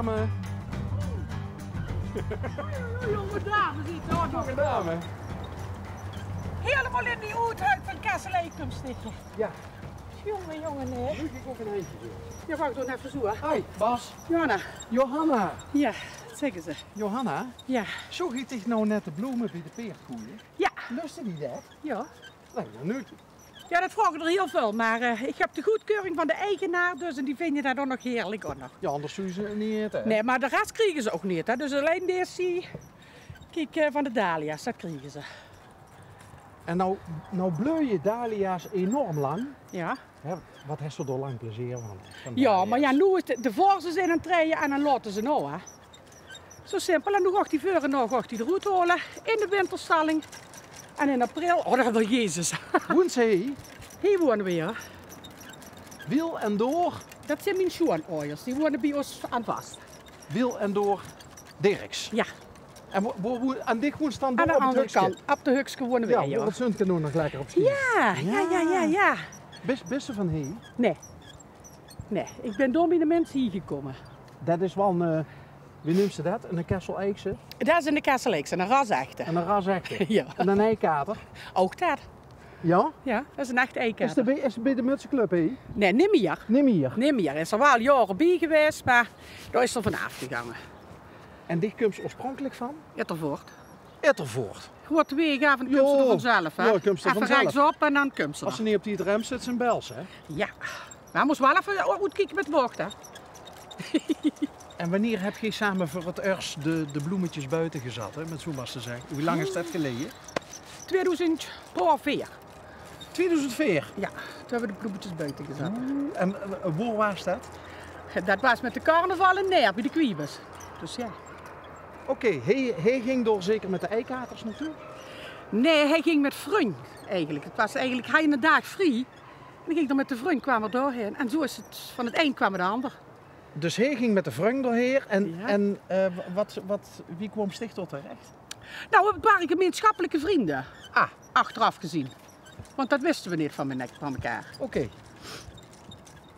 dame. Jonge dame zit daar nog. Jonge dame. Helemaal in die oertuig van Kassel-Eekum stikken. Ja. Jongen, nee. Nu ik ook een eentje doen. Ja, wou ik doen even zo. Hoi, Bas. Johanna. Johanna. Ja, zeggen ze. Johanna, Ja. zo giet ik nou net de bloemen bij de peerkoeien. Ja. Lusten die dat? Ja. Nee, maar nu. Ja, dat vragen er heel veel, maar ik heb de goedkeuring van de eigenaar, dus en die vinden dat dan nog heerlijk ook nog. Ja, anders doen ze het niet eten. Nee, maar de rest krijgen ze ook niet, hè. Dus alleen deze, kijk, van de dahlia's, dat krijgen ze. En nou bleu je dahlia's enorm lang. Ja. Hè, wat heeft ze er lang plezier van Ja, dahlia's? maar ja, nu is de voorzes in een treien en dan laten ze nou, hè. Zo simpel, en nu gaat die veuren nog gaat die eruit halen in de winterstalling. En in april, oh, dat wil Jezus. Woensday, Hier wonen we hier. Wiel en Door, Dat zijn mijn schoonouders, die wonen bij ons aan vast. Wiel en Door Dirks. Ja, En aan dit woens dan aan door de op het andere hukske. kant, op de Hukske wonen Ja, wij, voor hoor. het zundje doen nog lekker op ski. Ja. Best van hier. Nee, ik ben door bij de mensen hier gekomen. Dat is wel een, wie noemt ze dat? Een Kessel-Eikse Dat is in de Kassel-Eekse, een rasechte. en een Rasekte. Ja, En een eikater. ook dat. Ja? Ja, dat is een echt Is eikater. het bij de Mutsenclub hier? Nee, niet meer. Niet meer. Niet meer. Is er wel jaren bij geweest, maar daar is er vanaf gegaan. En die komt oorspronkelijk van? Ettervoort. Ettervoort. Goed weergaven, dan komt ze er vanzelf, hè? Ja, komt ze Even vanzelf. rechtsop en dan komt ze Als er. ze niet op die rem zit, zijn bels, hè? Ja. Maar moest wel even goed kijken met woord, hè? En wanneer heb je samen voor het eerst de bloemetjes buiten gezet, hè? Met zo'n was te zeggen. Hoe lang is dat geleden? 2004. 2004. Ja, toen hebben we de bloemetjes buiten gezet. En waar was dat? Dat was met de carnaval in Neer, bij de Kwiebes. Dus ja. Oké, hij ging door zeker met de eikaters naartoe? Nee, hij ging met vriend eigenlijk. Het was eigenlijk, hij een dag vrij. En dan ging er met de vriend, kwamen we doorheen. En zo is het, van het een kwam het ander. Dus hij ging met de vriend doorheen Ja. en wie kwam sticht tot terecht? Nou, het waren gemeenschappelijke vrienden. Ah, Achteraf gezien. Want dat wisten we niet van elkaar. oké.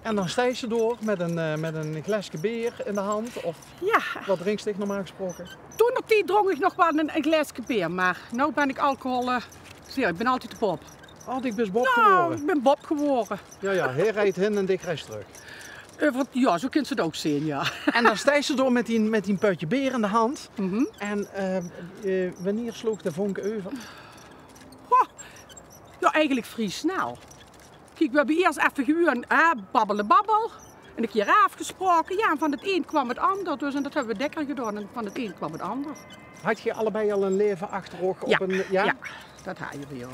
En dan stijg ze door met een glaasje bier in de hand, of Ja, wat drinkt zich normaal gesproken? toen op die dronk ik nog wel een glaasje bier. Maar nu ben ik alcohol, ik ben altijd de Bob. Oh, ik ben Bob Nou, geworden. ik ben Bob geworden. Ja, hij rijdt heen en ik rijd terug. Ja, zo kunt ze het ook zien, ja. En dan stijg ze door met die putje bier in de hand. Mhm. En wanneer sloeg de vonk over? Goh, ja, eigenlijk vrij snel. Kijk, we hebben eerst even gewoon babbel. En een keer afgesproken. Ja, en van het een kwam het ander. Dus en dat hebben we dikker gedaan. En van het een kwam het ander. Had je allebei al een leven achterop op Ja, een... ja, dat hadden we weer.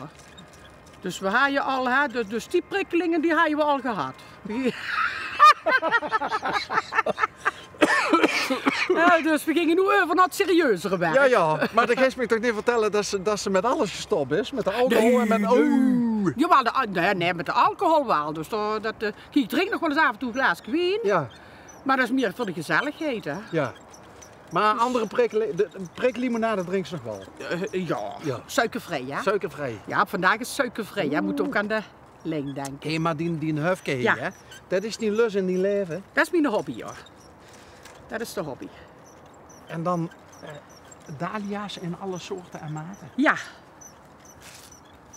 Dus we hadden al, dus die prikkelingen die hadden we al gehad. Ja, dus we gingen nu over naar het serieuzere werk. Ja, maar dan ga je me toch niet vertellen dat ze met alles gestopt is? Met de alcohol en met... Oh. Jawel, nee, met de alcohol wel. Dus kijk, ik drink nog wel eens af en toe een glaasje wijn. Ja, Maar dat is meer voor de gezelligheid, hè. ja. Maar andere priklimonade drinkt ze nog wel. Ja, suikervrij, hè. Suikervrij. Ja, vandaag is suikervrij. Jij moet ook aan de lijn denken. Hé, maar die hufke hier, Ja. hè? Dat is die lus in die leven. Dat is mijn hobby, hoor. Dat is de hobby. En dan dahlia's in alle soorten en maten. Ja.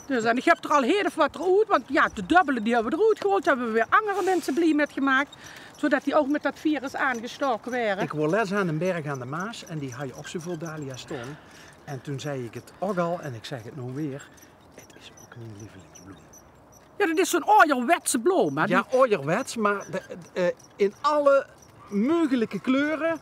Dus en ik heb er al heel wat eruit, want ja, de dubbele die hebben we eruit gehaald, hebben we weer andere mensen blij met gemaakt, zodat die ook met dat virus aangestoken werden. Ik was les aan een berg aan de Maas en die had je op zoveel dahlia's staan. En toen zei ik het ook al en ik zeg het nou weer, het is ook mijn lievelingsbloem. Ja, dat is zo'n ouderwetse bloem, hè. Ja, ouderwets, maar in alle mogelijke kleuren,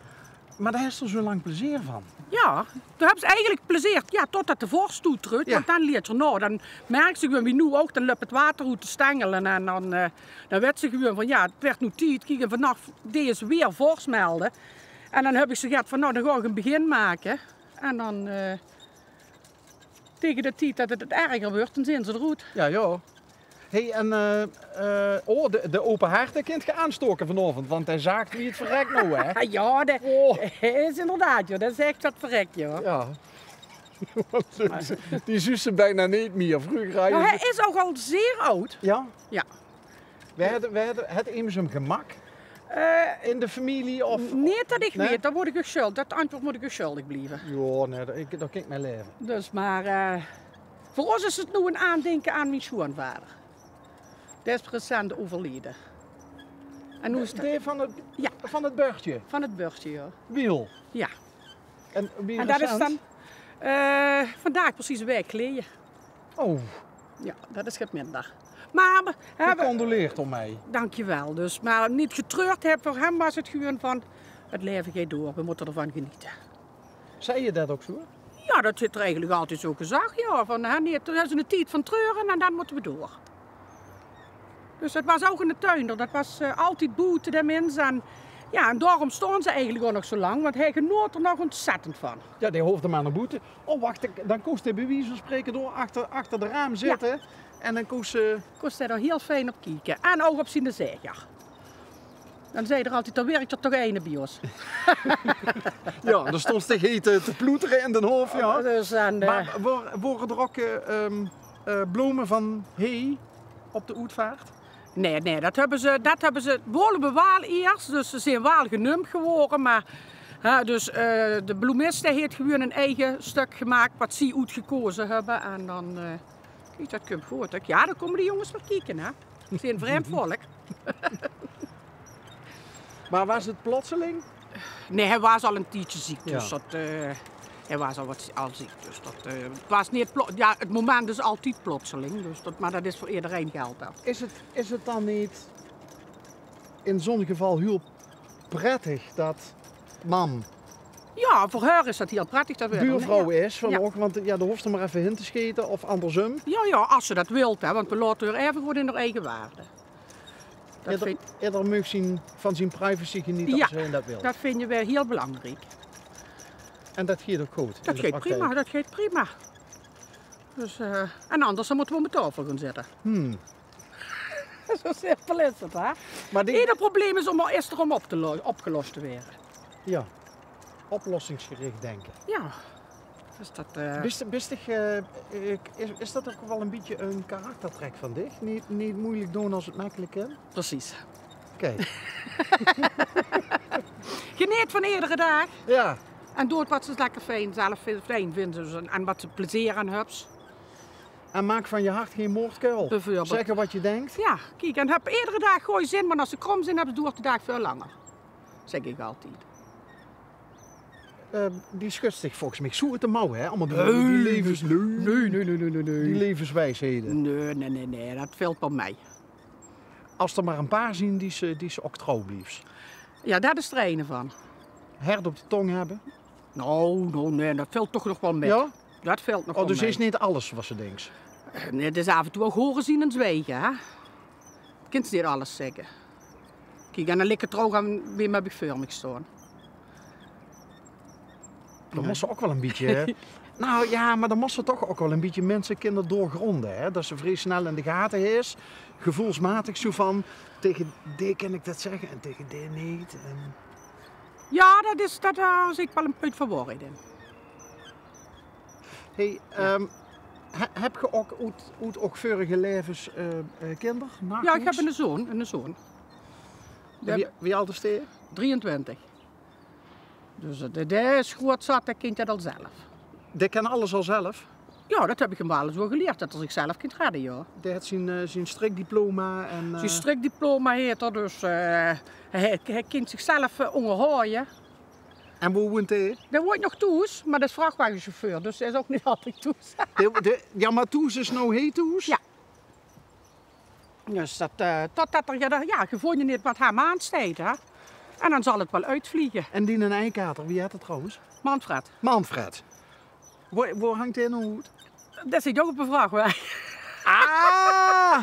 maar daar is er zo lang plezier van. Ja, daar hebben ze eigenlijk plezier, ja, totdat de vorst toetreedt, Ja. want dan leert je nou, dan merk ze gewoon wie nu ook, dan loopt het water uit de stengelen en dan weet ze gewoon van ja, het werd nu tijd, kijk, en vannacht deze weer vorst melden. En dan heb ik ze gezegd van nou, dan ga ik een begin maken en dan tegen de tijd dat het erger wordt, dan zijn ze eruit. Ja, ja. Hey, en de open haard dat kunt je aanstoken vanavond, want hij zaagt wie het verrekt nou, hè? Ah, ja, dat Oh. is inderdaad, joh. Dat is echt wat verrekt, joh. Ja. Die zussen bijna niet meer. Vroeger ga je... Maar hij is ook al zeer oud. Ja? Ja. Wij hadden het immers een gemak. In de familie of... Niet dat ik Nee? weet, dat word ik geschuldigd. Dat antwoord moet ik geschuldigd blijven. Ja, nee, dat kan ik mijn leven. Dus, maar voor ons is het nu een aandenken aan mijn schoonvader. Die is recent overleden. En hoe is het? Ja. Van het burgtje. Van het burgtje, ja. Wiel. Ja. En wie En dat is recent? dan vandaag precies een week geleden. Oh, Ja, dat is het minder. Maar gecondoleerd om mij. dankjewel. Dus, maar niet getreurd heb, voor hem was het gewoon van, het leven gaat door, we moeten ervan genieten. Zei je dat ook zo? Ja, dat zit er eigenlijk altijd zo gezegd, ja. Van, nee, er is een tijd van treuren en dan moeten we door. Dus het was ook in de tuin, dat was altijd buiten de mensen. En, ja, en daarom stonden ze eigenlijk ook nog zo lang, want hij genoot er nog ontzettend van. Ja, die hoefde maar naar boete. Oh, wacht, dan koest hij bij wijze van spreken door achter de raam zitten. En dan koest ze... Kost hij er heel fijn op kijken. En ook op zijn zeger. Dan zei er altijd, er werkt er toch een bij ons. Ja, dan stond ze te ploeteren in den hoofd, ja. Dus, en, Maar worden er ook bloemen van hey op de uitvaart? nee, dat hebben ze willen we wel eerst. Dus ze zijn wel genoemd geworden. Maar dus de bloemisten heeft gewoon een eigen stuk gemaakt wat ze uitgekozen hebben. En dan, kijk, dat komt goed. Ja, dan komen de jongens weer kijken, hè. Ze zijn vreemd volk. Maar was het plotseling? Nee, hij was al een tijdje ziek, dus Ja. hij was al ziek. Dus het was niet ja, het moment is altijd plotseling, dus maar dat is voor iedereen geld. Is het dan niet in zo'n geval heel prettig dat mam Ja, voor haar is dat heel prettig. Dat buurvrouw is? Van Ja. ook, want ja, dan hoeft ze maar even in te scheten of andersom. Ja, als ze dat wilt, hè, want we laten haar even goed in haar eigen waarde. Eerder mag zien van zijn privacy genieten Ja, als hij dat wil. Dat vinden wij heel belangrijk. En dat gaat ook goed. Dat gaat prima, dat gaat prima. Dus, en anders dan moeten we op de tafel gaan zitten. Zo simpel is het, hè? Maar Ieder probleem is om eerst erom opgelost te worden. Ja, oplossingsgericht denken. Ja, dus dat... Is dat ook wel een beetje een karaktertrek van dich? Niet moeilijk doen als het makkelijk kan? Precies. Kijk. Geniet van iedere dag. Ja. En doe het wat ze lekker zelf fijn vinden. Dus, en wat ze plezier aan hebben. En maak van je hart geen moordkuil. Bijvoorbeeld. Zeggen wat je denkt. Ja, kijk, en heb iedere dag gooi zin, maar als ze krom zijn, hebben ze door de dag veel langer. Zeg ik altijd. Die schudt zich volgens mij zo uit de mouw, hè? Allemaal die levens... Nee. Die levenswijsheden. Nee, dat valt op mij. Als er maar een paar zien die ze ook trouw blijft. Ja, daar is er een van. Hert op de tong hebben. Nee, dat valt toch nog wel mee. Ja? Dat valt nog Oh, wel dus mee. is niet alles wat ze denkt. Nee, het is af en toe ook horen zien en zwegen, hè. Je kunt niet alles zeggen. Kijk, en dan lig ik trouw aan wie heb ik voor me staan. Dan moest ze ook wel een beetje... Nou ja, maar dan moest ze toch ook wel een beetje mensenkinder doorgronden. Hè? Dat ze vrij snel in de gaten is. Gevoelsmatig zo van... Tegen die kan ik dat zeggen en tegen die niet. En... Ja, daar zit wel een punt van waarheid in. Hey, heb je ook uit ook vorige levens kinderen? Ja, ik heb een zoon. Wie oud is die? 23. Dus dat is goed zat, dat kind dat al zelf. Die kan alles al zelf. Ja, dat heb ik hem wel eens wel geleerd, dat hij zichzelf kan redden, ja. Die heeft zijn strikdiploma en... Zijn strikdiploma heet er, dus hij kan zichzelf onderhouden. En hoe woont hij? Dat wordt nog toes, maar dat is vrachtwagenchauffeur, dus hij is ook niet altijd toes. Ja, maar toes is nou heet toes? Ja. Dus totdat er, je voelt je niet wat hem aansteekt, hè. En dan zal het wel uitvliegen. En die een eikater, wie had het trouwens? Manfred. Manfred. Waar hangt hij nou uit? Dat zit ook op een vrachtwagen. Ah!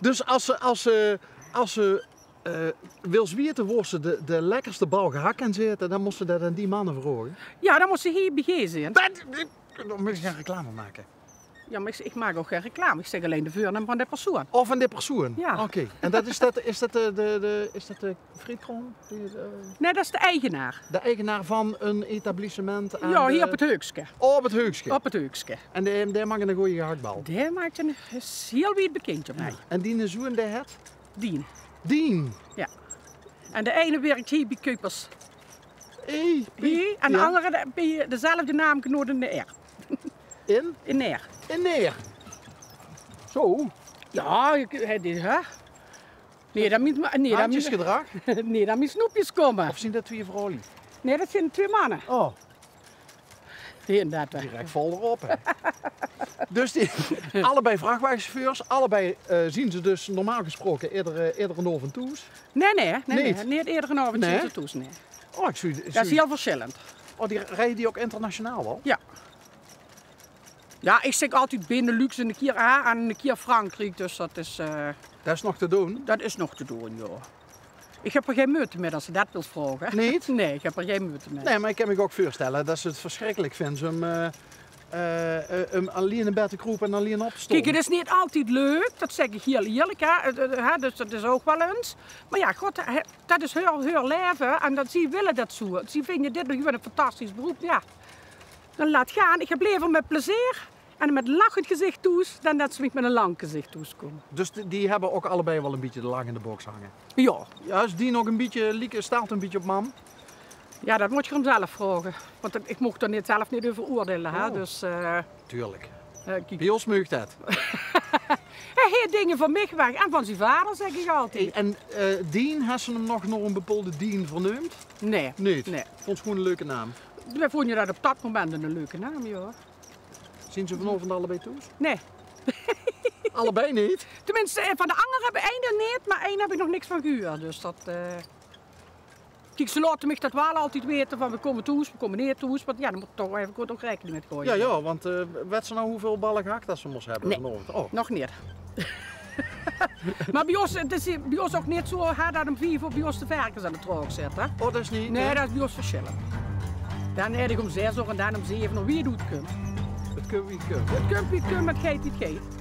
Dus als ze wil zwieten waar ze de lekkerste bal gehakt kan zitten, dan moesten dat aan die mannen vragen. Ja, dan moest ze hier begezen. Dan moet je geen reclame maken. Ja, maar ik maak ook geen reclame. Ik zeg alleen de voornaam van de persoon. Of van die persoon? Ja. Oké. En is dat de frietkroon? Nee, dat is de eigenaar. De eigenaar van een etablissement aan Ja, hier op het Heukske. Oh, op het Heukske. Op het Heukske. En die maakt een goede gehaktbal. Die maakt is heel wijd bekend op mij. En die zoen die het? Dien. Dien. Ja. En de ene werkt hier bij Kuipers. Hier. En de andere bij dezelfde naam genoemd in de R. In Neer. In Neer. Zo. Ja, hè? Nee, dat moet nee, Handjesgedrag. nee, dat moet snoepjes komen. Of zijn dat twee vrouwen? Nee, dat zijn 2 mannen. Oh. Inderdaad. Direct vol erop. Hè. Dus allebei vrachtwagenchauffeurs, allebei zien ze dus normaal gesproken eerder een over toes. Nee, Niet? niet eerder een avond Nee? zien ze toes, nee. Oh, ik zie, Dat is heel verschillend. oh, rijden die ook internationaal al? Ja. Ja, ik zeg altijd Benelux en een keer A en een keer Frankrijk, dus dat is nog te doen. nog te doen, joh. Ik heb er geen moeite mee als je dat wilt vragen. Niet? Nee, ik heb er geen moeite mee. Nee, maar ik kan me ook voorstellen dat ze het verschrikkelijk vinden om alleen in bed te kroepen en alleen op te stonden. Kijk, het is niet altijd leuk, dat zeg ik heel eerlijk, hè. Dus dat is ook wel eens. Maar ja, god, dat is heel leven en dat, ze willen dat zo. Ze vinden dit nog gewoon een fantastisch beroep, ja. Dan laat gaan, ik heb liever met plezier en met een lachend gezicht toes, dan dat ze met een lang gezicht toeskomen. Dus die hebben ook allebei wel een beetje de lang in de box hangen. Ja. Ja, is die nog een beetje, Lieke staat een beetje op mam? Ja, dat moet je hem zelf vragen. Want ik mocht er zelf niet over oordelen, hè. Oh. Dus, Tuurlijk. kijk. Bij ons meugt het. Hij heeft dingen van mij weg en van zijn vader, zeg ik altijd. En Dien, hebben ze hem nog een bepaalde Dien vernoemd? Nee. Niet? Nee. Vond het gewoon een leuke naam. Wij vonden dat op dat moment een leuke naam, joh. Zien ze vanavond allebei toe? Nee. Allebei niet? Tenminste, van de anderen heb ik één niet, maar één heb ik nog niks van gehoord. Dus dat... Kijk, ze laten me dat wel altijd weten van we komen toes, we komen niet toes. Want ja, daar moet toch even goed ook rekening mee gooien. Ja, want weet ze nou hoeveel ballen gehakt dat ze moest hebben Nee. vanavond? Oh. Nog niet. Maar bij ons, het is bij ons ook niet zo dat om 5 uur bij ons de varkens aan de troog zitten. Oh, dat is niet? Nee, dat is bij ons verschillend. Dan heb ik om 6 uur en dan om 7 uur. Wie doet het kunt? Het kun je niet kunnen. Het kunt, maar het geeft niet geeft.